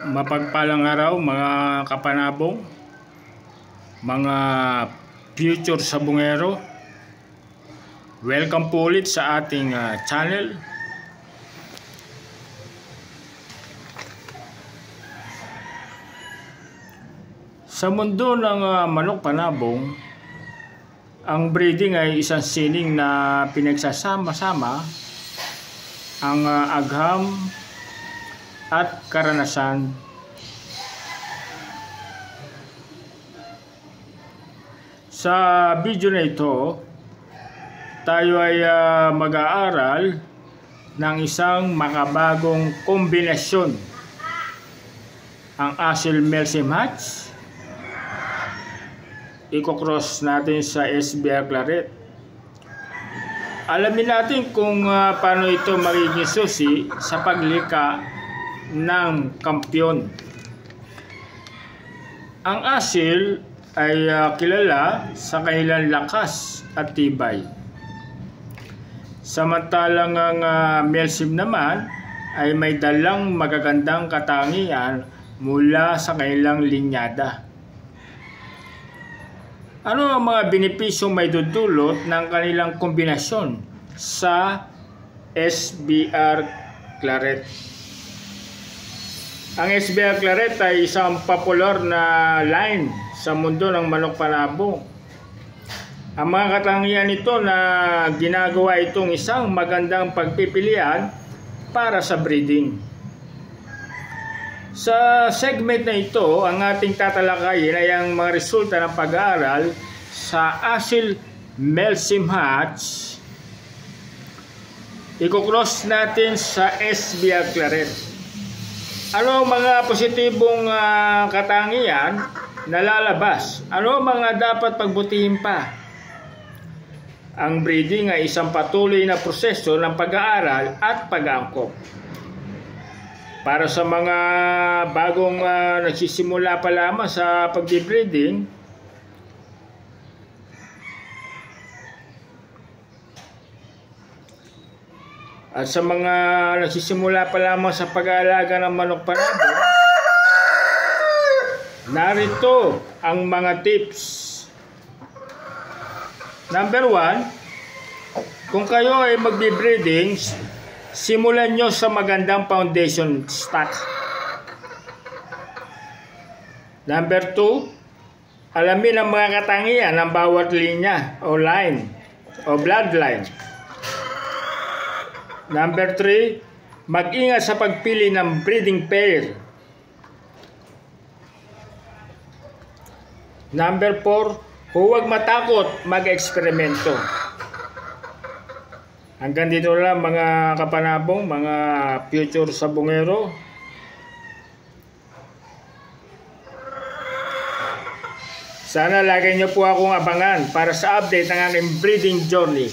Mapagpalang araw mga kapanabong, mga future sabungero. Welcome po ulit sa ating channel. Sa mundo ng manok panabong, ang breeding ay isang sining na pinagsasama-sama ang agham at karanasan. Sa video na ito, tayo ay mag-aaral ng isang makabagong kombinasyon, ang Asil Melsim Hatch. Iko-cross natin sa SBR Claret. Alamin natin kung paano ito magiging susi sa paglika ng kampyon. Ang asil ay kilala sa kanilang lakas at tibay. Samantalang ang Melsim naman ay may dalang magagandang katangian mula sa kanilang linyada. Ano ang mga benepisyong may dudulot ng kanilang kombinasyon sa SBR Claret? Ang SBR Claret ay isang popular na line sa mundo ng manok panabong. Ang mga katangian nito na ginagawa itong isang magandang pagpipilian para sa breeding. Sa segment na ito, ang ating tatalakayin ay ang mga resulta ng pag-aaral sa Asil Melsim Hatch. Iko-cross natin sa SBR Claret. Ano ang mga positibong katangian na lalabas? Ano ang mga dapat pagbutihin pa? Ang breeding ay isang patuloy na proseso ng pag-aaral at pag-aangkop. Para sa mga bagong nagsisimula pa lamang sa pag-breeding, at sa mga nagsisimula pa lamang sa pag-aalaga ng manok panabong, narito ang mga tips. Number 1, kung kayo ay magbe-breeding, simulan nyo sa magandang foundation stock. Number 2, alamin ang mga katangian ng bawat linya o line o bloodline. Number 3, mag-ingat sa pagpili ng breeding pair. Number 4, huwag matakot mag-eksperimento. Hanggang dito lang mga kapanabong, mga future sabungero. Sana lagi niyo po akong abangan para sa update ng aking breeding journey.